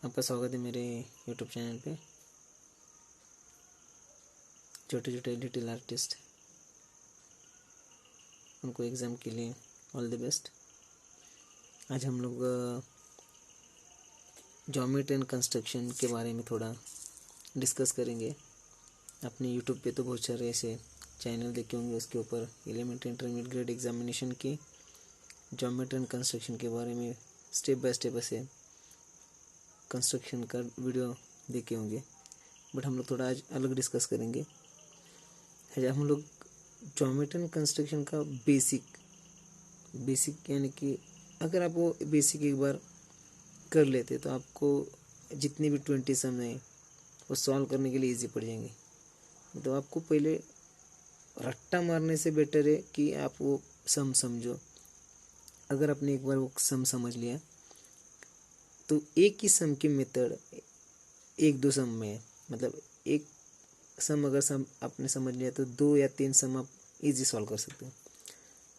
आपका स्वागत है मेरे यूट्यूब चैनल पे। छोटे छोटे लिटिल आर्टिस्ट, उनको एग्ज़ाम के लिए ऑल द बेस्ट। आज हम लोग ज्योमेट्री एंड कंस्ट्रक्शन के बारे में थोड़ा डिस्कस करेंगे। अपने यूट्यूब पे तो बहुत सारे ऐसे चैनल देखे होंगे, उसके ऊपर एलिमेंट्री इंटरमीडिएट ग्रेड एग्जामिनेशन की ज्योमेट्री एंड कंस्ट्रक्शन के बारे में स्टेप बाय स्टेप ऐसे कंस्ट्रक्शन का वीडियो देखे होंगे। बट हम लोग थोड़ा आज अलग डिस्कस करेंगे। आज हम लोग ज्योमेट्री एंड कंस्ट्रक्शन का बेसिक यानी कि अगर आप वो बेसिक एक बार कर लेते तो आपको जितने भी 20 सम है वो सॉल्व करने के लिए इजी पड़ जाएंगे। तो आपको पहले रट्टा मारने से बेटर है कि आप वो सम समझो। अगर आपने एक बार वो सम समझ लिया तो एक ही सम की मेथड एक दो सम में है। मतलब एक सम अगर सम आपने समझ लिया तो 2 या 3 सम आप इजी सॉल्व कर सकते हो।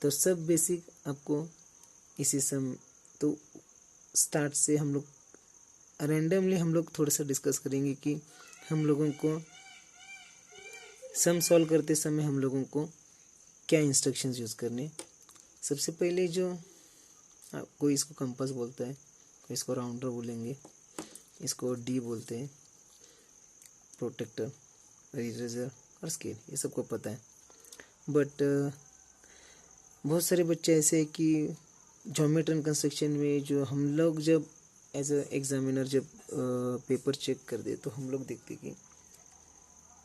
तो सब बेसिक आपको इसी सम तो स्टार्ट से हम लोग रैंडमली हम लोग थोड़ा सा डिस्कस करेंगे कि हम लोगों को सम सॉल्व करते समय हम लोगों को क्या इंस्ट्रक्शंस यूज़ करने। सबसे पहले जो कोई इसको कंपास बोलता है, कोई इसको राउंडर बोलेंगे, इसको डी बोलते हैं, प्रोटेक्टर, इरेजर और स्केल, ये सबको पता है। बट बहुत सारे बच्चे ऐसे हैं कि ज्योमेट्री एंड कंस्ट्रक्शन में जो हम लोग जब एज अ एग्जामिनर जब पेपर चेक कर दे तो हम लोग देखते कि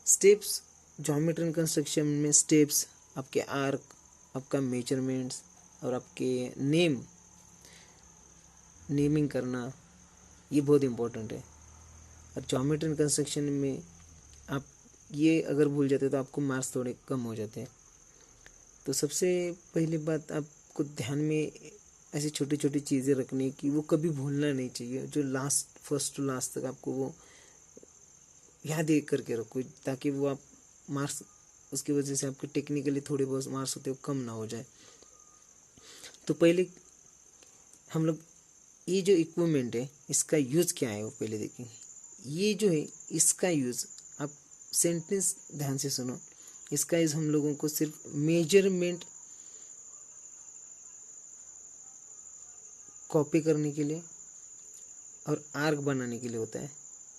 स्टेप्स ज्योमेट्री एंड कंस्ट्रक्शन में स्टेप्स, आपके आर्क, आपका मेजरमेंट्स और आपके नेमिंग करना, ये बहुत इम्पोर्टेंट है। और ज्योमेट्री एंड कंस्ट्रक्शन में आप ये अगर भूल जाते तो आपको मार्क्स थोड़े कम हो जाते हैं। तो सबसे पहली बात आपको ध्यान में ऐसी छोटी छोटी चीज़ें रखनी कि वो कभी भूलना नहीं चाहिए। जो लास्ट फर्स्ट टू लास्ट तक आपको वो याद करके रखो, ताकि वो आप मार्क्स उसकी वजह से आपके टेक्निकली थोड़े बहुत मार्क्स होते हैं वो कम ना हो जाए। तो पहले हम लोग ये जो इक्विपमेंट है इसका यूज़ क्या है वो पहले देखेंगे। ये जो है इसका यूज़, आप सेंटेंस ध्यान से सुनो, इसका यूज़ हम लोगों को सिर्फ मेजरमेंट कॉपी करने के लिए और आर्क बनाने के लिए होता है।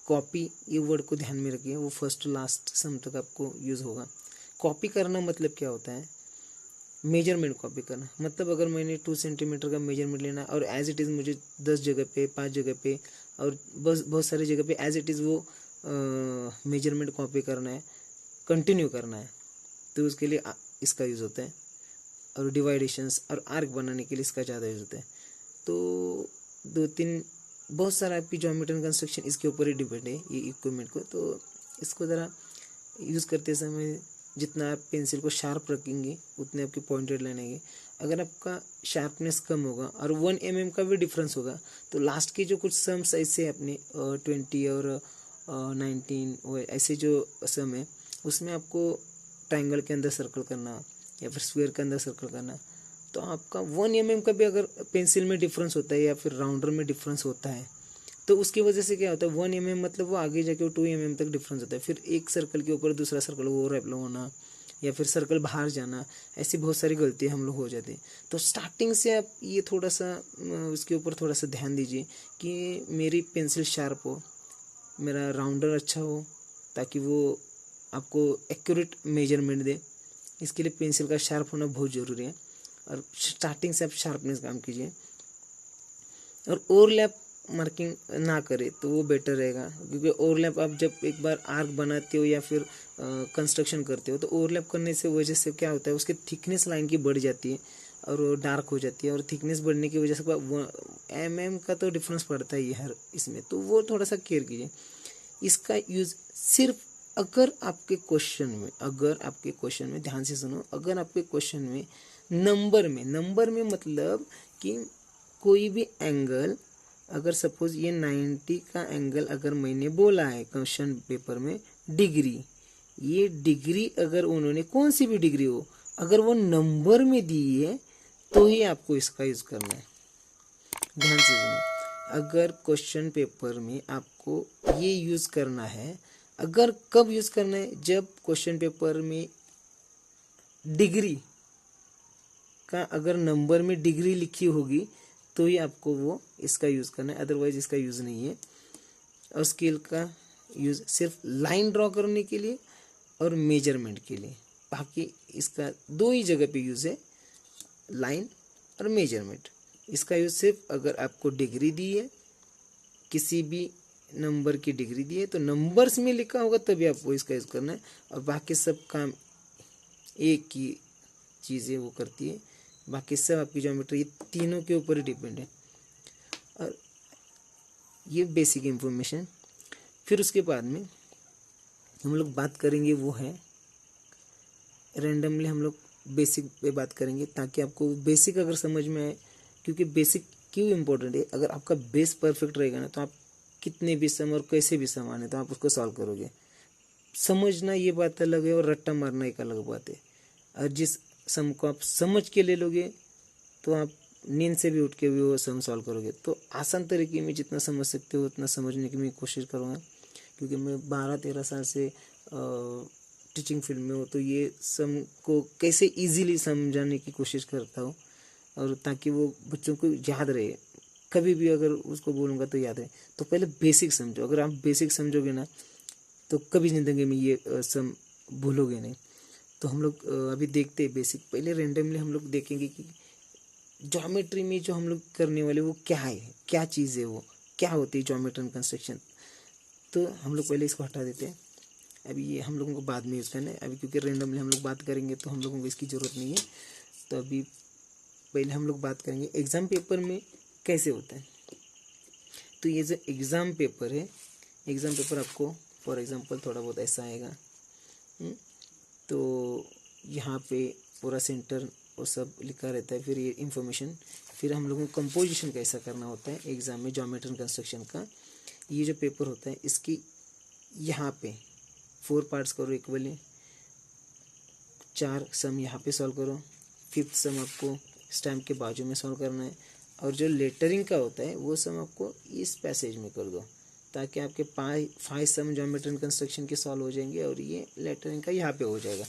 कॉपी, ये वर्ड को ध्यान में रखिए, वो फर्स्ट टू लास्ट सम तक आपको यूज़ होगा। कॉपी करना मतलब क्या होता है? मेजरमेंट कॉपी करना। मतलब अगर मैंने 2 सेंटीमीटर का मेजरमेंट लेना और एज इट इज़ मुझे 10 जगह पे, 5 जगह पे और बस बहुत सारी जगह पे एज इट इज़ वो मेजरमेंट कॉपी करना है, कंटिन्यू करना है, तो उसके लिए इसका यूज़ होता है। और डिवाइडेशंस और आर्क बनाने के लिए इसका ज़्यादा यूज़ होता है। तो 2-3 बहुत सारा आपकी ज्योमेट्री एंड कंस्ट्रक्शन इसके ऊपर ही डिपेंड है, ये इक्विपमेंट को। तो इसको ज़रा यूज़ करते समय जितना आप पेंसिल को शार्प रखेंगे उतने आपकी पॉइंटेड लाइन आएंगे। अगर आपका शार्पनेस कम होगा और 1 mm का भी डिफरेंस होगा तो लास्ट के जो कुछ सम्स ऐसे अपने 20 और 19 ऐसे जो सम है उसमें आपको ट्राइंगल के अंदर सर्कल करना या फिर स्क्वायर के अंदर सर्कल करना, तो आपका 1 mm का भी अगर पेंसिल में डिफरेंस होता है या फिर राउंडर में डिफरेंस होता है तो उसकी वजह से क्या होता है, 1 mm मतलब वो आगे जाके वो 2 mm तक डिफरेंस होता है। फिर एक सर्कल के ऊपर दूसरा सर्कल वो रैप होना या फिर सर्कल बाहर जाना, ऐसी बहुत सारी गलतियाँ हम लोग हो जाते हैं। तो स्टार्टिंग से आप ये थोड़ा सा उसके ऊपर थोड़ा सा ध्यान दीजिए कि मेरी पेंसिल शार्प हो, मेरा राउंडर अच्छा हो, ताकि वो आपको एक्यूरेट मेजरमेंट दे। इसके लिए पेंसिल का शार्प होना बहुत ज़रूरी है और स्टार्टिंग से आप शार्पनेस काम कीजिए। और ओवरलैप मार्किंग ना करे तो वो बेटर रहेगा, क्योंकि ओवरलैप आप जब एक बार आर्क बनाते हो या फिर कंस्ट्रक्शन करते हो तो ओवरलैप करने से वजह से क्या होता है, उसकी थिकनेस लाइन की बढ़ जाती है और वो डार्क हो जाती है। और थिकनेस बढ़ने की वजह से mm का तो डिफरेंस पड़ता ही है हर इसमें, तो वो थोड़ा सा केयर कीजिए। इसका यूज़ सिर्फ अगर आपके क्वेश्चन में ध्यान से सुनो, अगर आपके क्वेश्चन में नंबर में मतलब कि कोई भी एंगल, अगर सपोज ये 90 का एंगल अगर मैंने बोला है क्वेश्चन पेपर में डिग्री, ये डिग्री अगर उन्होंने कौन सी भी डिग्री हो अगर वो नंबर में दी है तो ही आपको इसका यूज़ करना है। ध्यान से सुनो, अगर क्वेश्चन पेपर में आपको ये यूज़ करना है, अगर कब यूज़ करना है, जब क्वेश्चन पेपर में डिग्री का अगर नंबर में डिग्री लिखी होगी तो ही आपको वो इसका यूज़ करना है, अदरवाइज इसका यूज़ नहीं है। और स्केल का यूज़ सिर्फ लाइन ड्रॉ करने के लिए और मेजरमेंट के लिए, बाकी इसका दो ही जगह पे यूज़ है, लाइन और मेजरमेंट। इसका यूज़ सिर्फ अगर आपको डिग्री दी है, किसी भी नंबर की डिग्री दी है तो नंबर्स में लिखा होगा तभी आपको इसका यूज़ करना है, और बाकी सब काम एक ही चीज़ें वो करती है, बाकी सब आपकी ज्योमेट्री तीनों के ऊपर ही डिपेंड है। और ये बेसिक इंफॉर्मेशन। फिर उसके बाद में हम लोग बात करेंगे वो है रैंडमली, हम लोग बेसिक पे बात करेंगे ताकि आपको बेसिक अगर समझ में आए, क्योंकि बेसिक क्यों इम्पोर्टेंट है, अगर आपका बेस परफेक्ट रहेगा ना तो आप कितने भी सम और कैसे भी सम आने तो आप उसको सॉल्व करोगे। समझना ये बात अलग है और रट्टा मारना एक अलग बात है। और जिस सम को आप समझ के ले लोगे तो आप नींद से भी उठ के भी वो सम सॉल्व करोगे। तो आसान तरीके में जितना समझ सकते हो उतना समझने की मैं कोशिश करूँगा, क्योंकि मैं 12-13 साल से टीचिंग फील्ड में हूँ, तो ये सम को कैसे इजीली समझाने की कोशिश करता हूँ, और ताकि वो बच्चों को याद रहे, कभी भी अगर उसको बोलूँगा तो याद रहे। तो पहले बेसिक समझो, अगर आप बेसिक समझोगे ना तो कभी ज़िंदगी में ये सम भूलोगे नहीं। तो हम लोग अभी देखते हैं बेसिक। पहले रैंडमली हम लोग देखेंगे कि ज्योमेट्री में जो हम लोग करने वाले वो क्या है, क्या चीज़ है, वो क्या होती है ज्योमेट्री कंस्ट्रक्शन। तो हम लोग पहले इसको हटा देते हैं, अभी ये हम लोगों को बाद में यूज़ करना है। अभी क्योंकि रैंडमली हम लोग बात करेंगे तो हम लोगों को इसकी ज़रूरत नहीं है। तो अभी पहले हम लोग बात करेंगे एग्ज़ाम पेपर में कैसे होता है। तो ये जो एग्ज़ाम पेपर है, एग्ज़ाम पेपर आपको फॉर एग्ज़ाम्पल थोड़ा बहुत ऐसा आएगा। तो यहाँ पे पूरा सेंटर और सब लिखा रहता है, फिर ये इन्फॉर्मेशन, फिर हम लोगों को कंपोजिशन कैसा करना होता है एग्ज़ाम में ज्योमेट्री कंस्ट्रक्शन का। ये जो पेपर होता है इसकी यहाँ पे 4 पार्ट्स करो इक्वली, 4 सम यहाँ पे सॉल्व करो, 5th सम आपको स्टैम्प के बाजू में सॉल्व करना है, और जो लेटरिंग का होता है वो सम आपको इस पैसेज में कर दो, ताकि आपके 5 सम ज्योमेट्री कंस्ट्रक्शन के सॉल्व हो जाएंगे और ये लेटरिंग का यहाँ पे हो जाएगा।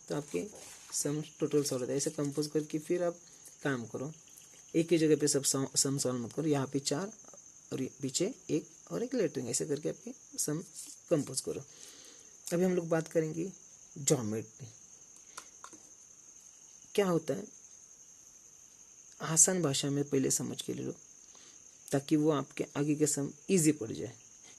तो आपके सम टोटल सॉल्व होता है। ऐसे कंपोज करके फिर आप काम करो, एक ही जगह पे सब सम सॉल्व मत करो, यहाँ पे 4 और पीछे 1 और एक लेटरिंग, ऐसे करके आपके सम कंपोज करो। अभी हम लोग बात करेंगे ज्योमेट्री क्या होता है। आसान भाषा में पहले समझ के ले लो ताकि वो आपके आगे के सम इजी पड़ जाए,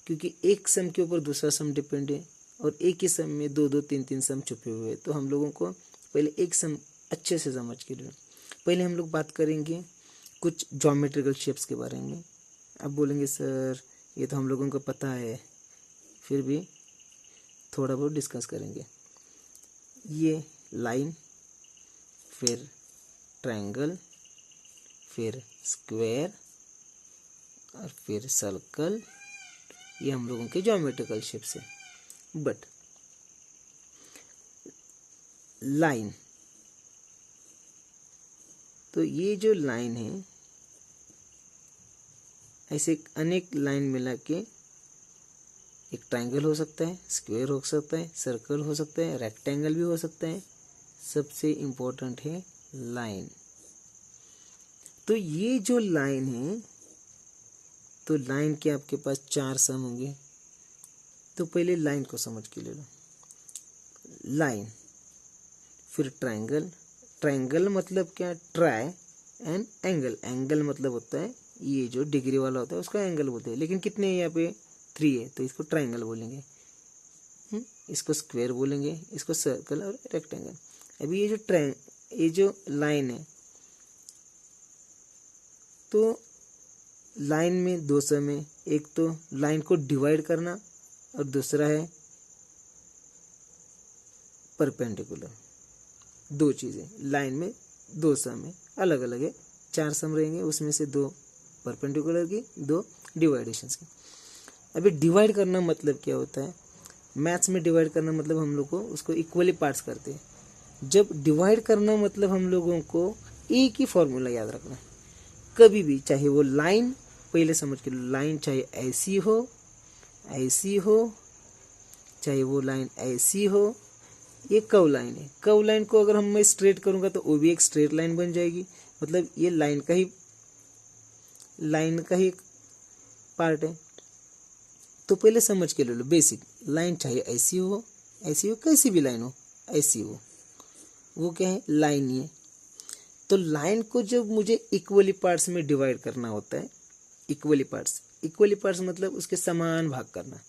क्योंकि एक सम के ऊपर दूसरा सम डिपेंड है और एक ही सम में 2-2 3-3 सम छुपे हुए हैं। तो हम लोगों को पहले एक सम अच्छे से समझ के लो। पहले हम लोग बात करेंगे कुछ ज्योमेट्रिकल शेप्स के बारे में। आप बोलेंगे सर ये तो हम लोगों को पता है, फिर भी थोड़ा बहुत डिस्कस करेंगे। ये लाइन, फिर ट्रायंगल, फिर स्क्वायर और फिर सर्कल, ये हम लोगों के ज्योमेट्रिकल शेप्स है। बट लाइन, तो ये जो लाइन है ऐसे अनेक लाइन मिला के एक ट्रायंगल हो सकता है, स्क्वायर हो सकता है, सर्कल हो सकता है, रेक्टेंगल भी हो सकता है। सबसे इम्पोर्टेंट है लाइन। तो ये जो लाइन है, तो लाइन के आपके पास 4 सम होंगे। तो पहले लाइन को समझ के ले लो। लाइन, फिर ट्रायंगल। ट्रायंगल मतलब क्या, ट्राई एंड एंगल। एंगल मतलब होता है ये जो डिग्री वाला होता है उसका एंगल बोलते हैं, लेकिन कितने हैं यहाँ पे 3 है तो इसको ट्रायंगल बोलेंगे। इसको स्क्वायर बोलेंगे, इसको सर्कल और रेक्टेंगल। अभी ये जो लाइन है, तो लाइन में 2 सम है, एक तो लाइन को डिवाइड करना और दूसरा है परपेंडिकुलर। 2 चीज़ें, लाइन में 2 सम है, अलग अलग है, 4 सम रहेंगे, उसमें से 2 परपेंडिकुलर की, 2 डिवाइडेशंस की। अभी डिवाइड करना मतलब क्या होता है, मैथ्स में डिवाइड करना मतलब हम लोग को उसको इक्वली पार्ट्स करते हैं। जब डिवाइड करना मतलब हम लोगों को एक ही फॉर्मूला याद रखना है, कभी भी, चाहे वो लाइन पहले समझ के लो, लाइन चाहे ऐसी हो चाहे वो लाइन ऐसी हो, ये कर्व लाइन है। कर्व लाइन को अगर मैं स्ट्रेट करूंगा तो वो भी एक स्ट्रेट लाइन बन जाएगी, मतलब ये लाइन का ही एक पार्ट है। तो पहले समझ के ले लो बेसिक, लाइन चाहे ऐसी हो कैसी भी लाइन हो, ऐसी हो, वो क्या है, लाइन ही है। तो लाइन को जब मुझे इक्वली पार्ट्स में डिवाइड करना होता है, इक्वली पार्ट्स मतलब उसके समान भाग करना,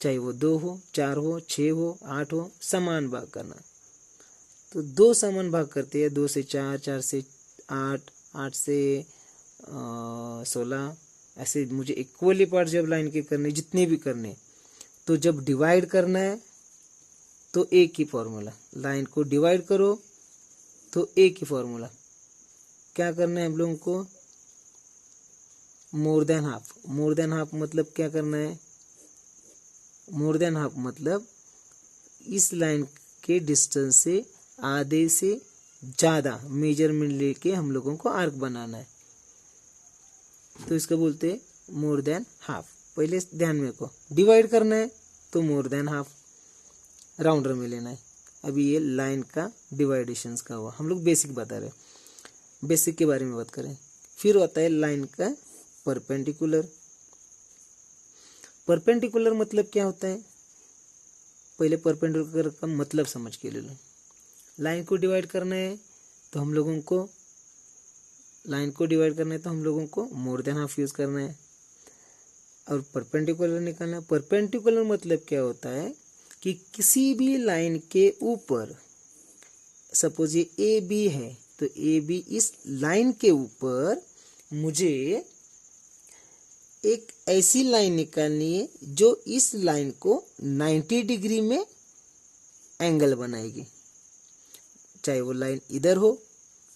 चाहे वो 2 हो, 4 हो, 6 हो, 8 हो, समान भाग करना। तो 2 समान भाग करते हैं, 2 से 4, 4 से 8, 8 से 16, ऐसे मुझे इक्वली पार्ट जब लाइन के करने, जितने भी करने, तो जब डिवाइड करना है तो एक ही फॉर्मूला, लाइन को डिवाइड करो तो एक ही फॉर्मूला, क्या करना है हम लोगों को, मोर देन हाफ मतलब क्या करना है, मोर देन हाफ मतलब इस लाइन के डिस्टेंस से आधे से ज़्यादा मेजरमेंट लेके हम लोगों को आर्क बनाना है, तो इसको बोलते हैं मोर देन हाफ। पहले ध्यान में रखो, डिवाइड करना है तो मोर देन हाफ राउंडर में लेना है। अभी ये लाइन का डिवाइडेशंस का हुआ, हम लोग बेसिक बता रहे, बेसिक के बारे में बात करें। फिर होता है लाइन का परपेंडिकुलर मतलब क्या होता है, पहले परपेंडिकुलर का मतलब समझ के ले लो। लाइन को डिवाइड करना है तो हम लोगों को मोर देन हाफ यूज करना है, और परपेंडिकुलर निकालना है। परपेंडिकुलर मतलब क्या होता है कि किसी भी लाइन के ऊपर, सपोज ये ए बी है, तो ए बी इस लाइन के ऊपर मुझे एक ऐसी लाइन निकालनी है जो इस लाइन को 90 डिग्री में एंगल बनाएगी, चाहे वो लाइन इधर हो,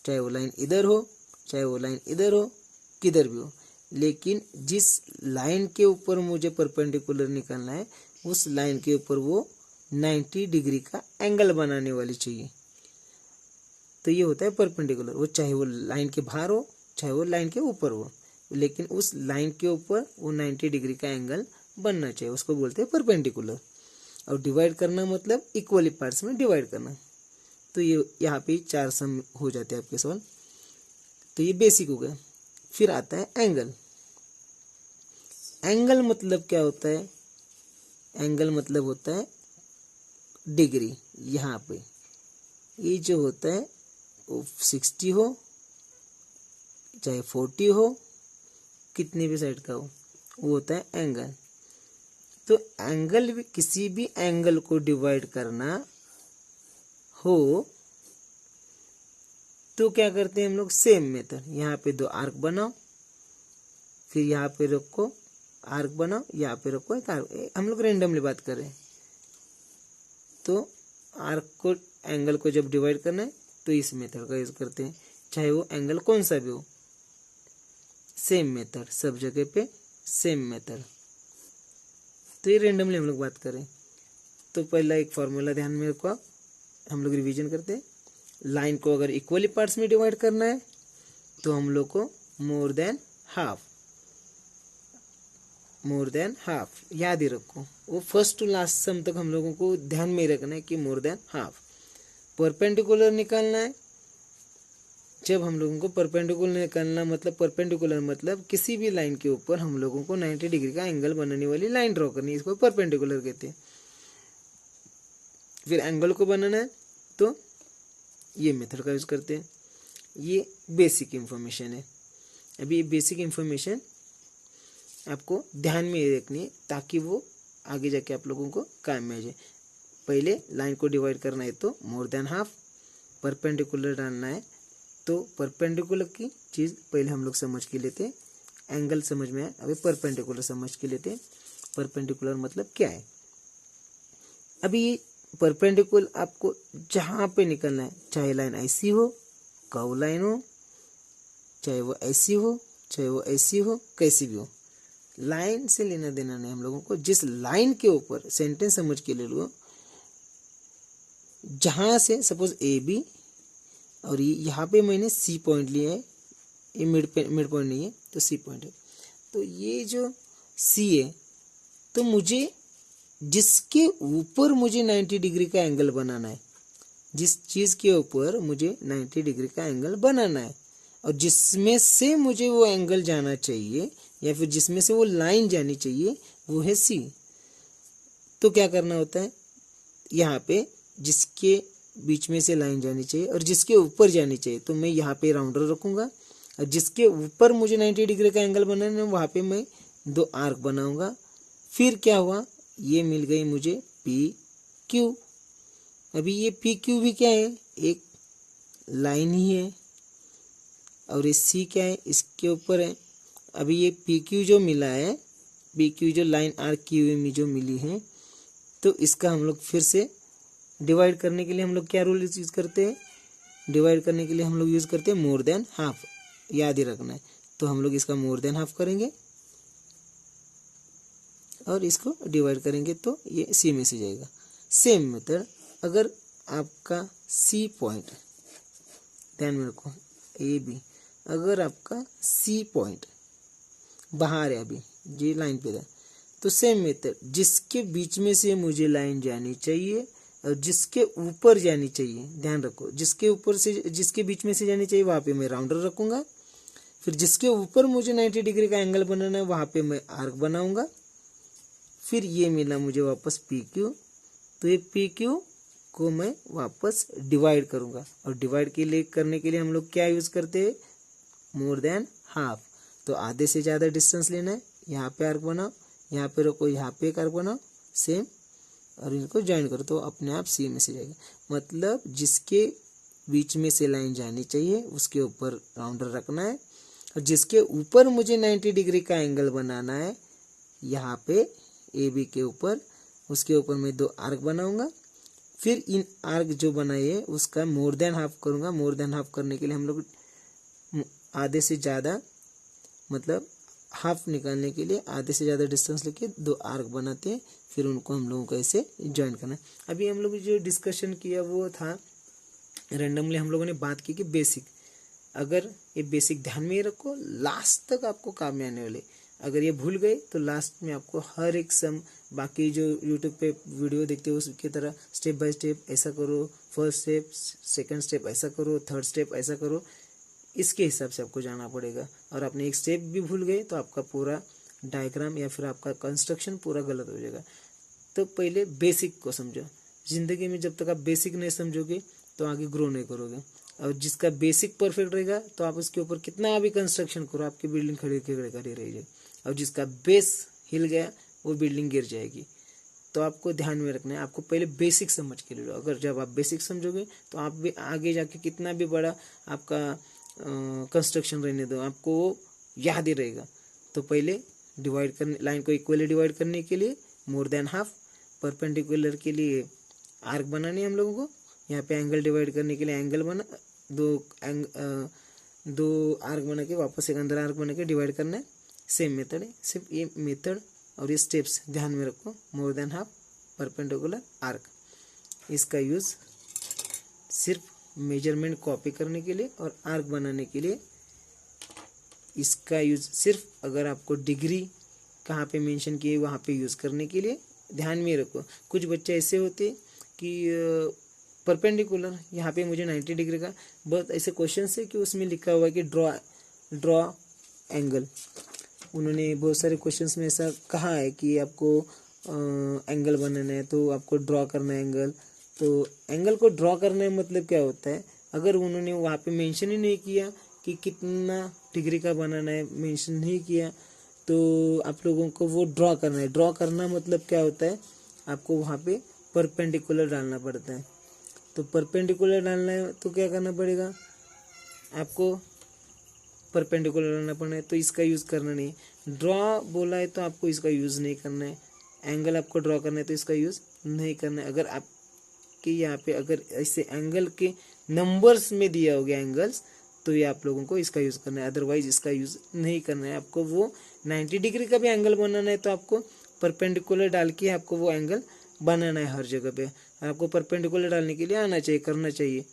चाहे वो लाइन इधर हो, चाहे वो लाइन इधर हो, किधर भी हो, लेकिन जिस लाइन के ऊपर मुझे परपेंडिकुलर निकालना है उस लाइन के ऊपर वो 90 डिग्री का एंगल बनाने वाली चाहिए। तो ये होता है परपेंडिकुलर, वो चाहे वो लाइन के बाहर हो, चाहे वो लाइन के ऊपर हो, लेकिन उस लाइन के ऊपर वो 90 डिग्री का एंगल बनना चाहिए, उसको बोलते हैं परपेंडिकुलर। और डिवाइड करना मतलब इक्वली पार्ट्स में डिवाइड करना। तो ये यहाँ पे 4 सम हो जाते हैं आपके सवाल। तो ये बेसिक हो गया। फिर आता है एंगल मतलब क्या होता है, एंगल मतलब होता है डिग्री। यहाँ पे ये जो होता है वो 60 हो चाहे 40 हो, कितने भी साइड का हो, वो होता है एंगल। तो एंगल भी, किसी भी एंगल को डिवाइड करना हो तो क्या करते हैं हम लोग, सेम मेथड, यहाँ पे 2 आर्क बनाओ, फिर यहाँ पे रखो आर्क बनाओ, यहाँ पे रखो एक आर्क, हम लोग रेंडमली बात कर रहे हैं। तो आर्क को, एंगल को जब डिवाइड करना है तो इस मेथड का यूज करते हैं, चाहे वो एंगल कौन सा भी हो, सेम मेथड, सब जगह पे सेम मेथड। तो ये रेंडमली हम लोग बात करें। तो पहला एक फॉर्मूला ध्यान में रखो, हम लोग रिवीजन करते हैं। लाइन को अगर इक्वली पार्ट्स में डिवाइड करना है तो हम लोग को मोर देन हाफ याद ही रखो, वो फर्स्ट टू लास्ट सम तक हम लोगों को ध्यान में रखना है कि मोर देन हाफ। परपेंडिकुलर निकालना है, जब हम लोगों को परपेंडिकुलर निकालना मतलब, परपेंडिकुलर मतलब किसी भी लाइन के ऊपर हम लोगों को 90 डिग्री का एंगल बनाने वाली लाइन ड्रॉ करनी है, इसको परपेंडिकुलर कहते हैं। फिर एंगल को बनाना है तो ये मेथड का यूज करते हैं। ये बेसिक इंफॉर्मेशन है। अभी ये बेसिक इंफॉर्मेशन आपको ध्यान में रखनी है ताकि वो आगे जाके आप लोगों को काम में आ जाए। पहले लाइन को डिवाइड करना है तो मोर देन हाफ, परपेंडिकुलर डालना है तो परपेंडिकुलर की चीज़ पहले हम लोग समझ के लेते हैं, एंगल समझ में आए, अभी परपेंडिकुलर समझ के लेते हैं। परपेंडिकुलर मतलब क्या है, अभी परपेंडिकुलर आपको जहाँ पे निकलना है, चाहे लाइन ऐसी हो, कर्व लाइन हो, चाहे वो ऐसी हो, चाहे वो ऐसी हो, कैसी भी हो, लाइन से लेना देना नहीं हम लोगों को। जिस लाइन के ऊपर, सेंटेंस समझ के ले लो, जहाँ से सपोज ए बी, और ये यहाँ पे मैंने सी पॉइंट लिया है, ये मिड पॉइंट नहीं है तो सी पॉइंट है, तो ये जो सी है, तो मुझे जिसके ऊपर मुझे 90 डिग्री का एंगल बनाना है, जिस चीज़ के ऊपर मुझे 90 डिग्री का एंगल बनाना है और जिसमें से मुझे वो एंगल जाना चाहिए या फिर जिसमें से वो लाइन जानी चाहिए, वो है सी। तो क्या करना होता है, यहाँ पे जिसके बीच में से लाइन जानी चाहिए और जिसके ऊपर जानी चाहिए, तो मैं यहाँ पे राउंडर रखूँगा और जिसके ऊपर मुझे 90 डिग्री का एंगल बनाना है वहाँ पे मैं 2 आर्क बनाऊँगा। फिर क्या हुआ, ये मिल गई मुझे पी क्यू। अभी ये पी क्यू भी क्या है, एक लाइन ही है और ये सी क्या है, इसके ऊपर है। अभी ये पी क्यू जो मिला है, पी क्यू जो लाइन आर क्यू में जो मिली है, तो इसका हम लोग फिर से डिवाइड करने के लिए हम लोग क्या रूल यूज़ करते हैं, डिवाइड करने के लिए हम लोग यूज़ करते हैं मोर देन हाफ, याद ही रखना है। तो हम लोग इसका मोर देन हाफ करेंगे और इसको डिवाइड करेंगे तो ये सी में से जाएगा। सेम मेथड, अगर आपका सी पॉइंट, ध्यान में रखो ए बी, अगर आपका सी पॉइंट बाहर है, अभी ये लाइन पे था, तो सेम मेथड, जिसके बीच में से मुझे लाइन जानी चाहिए और जिसके ऊपर जानी चाहिए, ध्यान रखो, जिसके ऊपर से जिसके बीच में से जानी चाहिए वहाँ पे मैं राउंडर रखूँगा। फिर जिसके ऊपर मुझे 90 डिग्री का एंगल बनाना है वहाँ पे मैं आर्क बनाऊँगा। फिर ये मिला मुझे वापस पी क्यू, तो ये पी क्यू को मैं वापस डिवाइड करूँगा और डिवाइड के लिए करने के लिए हम लोग क्या यूज़ करते हैं, मोर देन हाफ। तो आधे से ज़्यादा डिस्टेंस लेना है, यहाँ पे आर्क बनाओ, यहाँ पे रखो, यहाँ पे एक आर्क बनाओ सेम, और इनको ज्वाइन करो तो अपने आप सी में से जाएगा। मतलब जिसके बीच में से लाइन जानी चाहिए उसके ऊपर राउंडर रखना है और जिसके ऊपर मुझे 90 डिग्री का एंगल बनाना है, यहाँ पे ए बी के ऊपर, उसके ऊपर मैं 2 आर्क बनाऊंगा। फिर इन आर्क जो बनाए है उसका मोर देन हाफ करूँगा। मोर देन हाफ करने के लिए हम लोग आधे से ज़्यादा, मतलब हाफ निकालने के लिए आधे से ज़्यादा डिस्टेंस लेके 2 आर्क बनाते हैं, फिर उनको हम लोगों को ऐसे ज्वाइन करना है। अभी हम लोग जो डिस्कशन किया वो था, रैंडमली हम लोगों ने बात की कि बेसिक, अगर ये बेसिक ध्यान में ही रखो, लास्ट तक आपको काम में आने वाले। अगर ये भूल गए तो लास्ट में आपको हर एक सम, बाकी जो यूट्यूब पे वीडियो देखते हो उसकी तरह स्टेप बाय स्टेप ऐसा करो, फर्स्ट स्टेप, सेकंड स्टेप ऐसा करो, थर्ड स्टेप ऐसा करो, इसके हिसाब से आपको जाना पड़ेगा। और आपने एक स्टेप भी भूल गए तो आपका पूरा डायग्राम या फिर आपका कंस्ट्रक्शन पूरा गलत हो जाएगा। तो पहले बेसिक को समझो। ज़िंदगी में जब तक आप बेसिक नहीं समझोगे तो आगे ग्रो नहीं करोगे। और जिसका बेसिक परफेक्ट रहेगा तो आप उसके ऊपर कितना भी कंस्ट्रक्शन करो, आपकी बिल्डिंग खड़ी खड़ी रहेगी। और जिसका बेस हिल गया वो बिल्डिंग गिर जाएगी। तो आपको ध्यान में रखना है, आपको पहले बेसिक समझ के ले लो। अगर जब आप बेसिक समझोगे तो आप भी आगे जाके कितना भी बड़ा आपका कंस्ट्रक्शन रहने दो, आपको वो याद ही रहेगा। तो पहले डिवाइड करने, लाइन को इक्वली डिवाइड करने के लिए मोर देन हाफ, परपेंडिकुलर के लिए आर्क बनानी है हम लोगों को, यहाँ पे एंगल डिवाइड करने के लिए एंगल बना, दो आर्क बना के वापस एक अंदर आर्क बना के डिवाइड करना है। सेम मेथड है, सिर्फ ये मेथड और ये स्टेप्स ध्यान में रखो। More than half, perpendicular, arc, इसका यूज़ सिर्फ मेजरमेंट कॉपी करने के लिए और आर्क बनाने के लिए। इसका यूज़ सिर्फ अगर आपको डिग्री कहाँ पे मेंशन किए वहाँ पे यूज़ करने के लिए ध्यान में रखो। कुछ बच्चे ऐसे होते कि परपेंडिकुलर, यहाँ पे मुझे 90 डिग्री का, बहुत ऐसे क्वेश्चन है कि उसमें लिखा हुआ है कि ड्रॉ एंगल। उन्होंने बहुत सारे क्वेश्चंस में ऐसा कहा है कि आपको एंगल बनाना है तो आपको ड्रॉ करना है एंगल। तो एंगल को ड्रॉ करने का मतलब क्या होता है, अगर उन्होंने वहाँ पे मेंशन ही नहीं किया कि कितना डिग्री का बनाना है, मेंशन नहीं किया, तो आप लोगों को वो ड्रॉ करना है। ड्रॉ करना मतलब क्या होता है, आपको वहाँ पे परपेंडिकुलर डालना पड़ता है। तो परपेंडिकुलर डालना है तो क्या करना पड़ेगा, आपको परपेंडिकुलर डालना पड़ना है। तो इसका यूज़ करना नहीं है। ड्रॉ बोला है तो आपको इसका यूज़ नहीं करना है। एंगल आपको ड्रॉ करना है तो इसका यूज़ नहीं करना है। अगर आपके यहाँ पे अगर ऐसे एंगल के नंबर्स में दिया हो गया एंगल्स, तो ये आप लोगों को इसका यूज़ करना है, अदरवाइज इसका यूज़ नहीं करना है। आपको वो 90 डिग्री का भी एंगल बनाना है तो आपको परपेंडिकुलर डाल के आपको वो एंगल बनाना है हर जगह पे। आपको परपेंडिकुलर डालने के लिए आना चाहिए, करना चाहिए।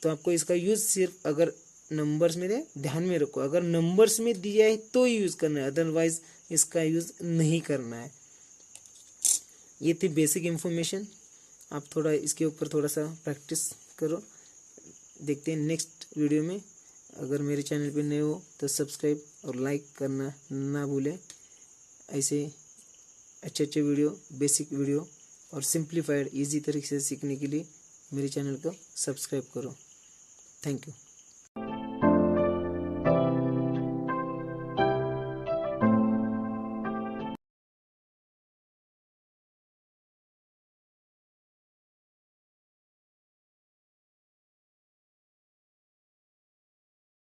तो आपको इसका यूज़ सिर्फ अगर नंबर्स में ध्यान में रखो, अगर नंबर्स में दिया है तो यूज़ करना है, अदरवाइज इसका यूज़ नहीं करना है। ये थी बेसिक इन्फॉर्मेशन। आप थोड़ा इसके ऊपर थोड़ा सा प्रैक्टिस करो। देखते हैं नेक्स्ट वीडियो में। अगर मेरे चैनल पे नए हो तो सब्सक्राइब और लाइक करना ना भूलें। ऐसे अच्छे अच्छे वीडियो, बेसिक वीडियो और सिंप्लीफाइड इजी तरीके से सीखने के लिए मेरे चैनल को सब्सक्राइब करो। Thank you.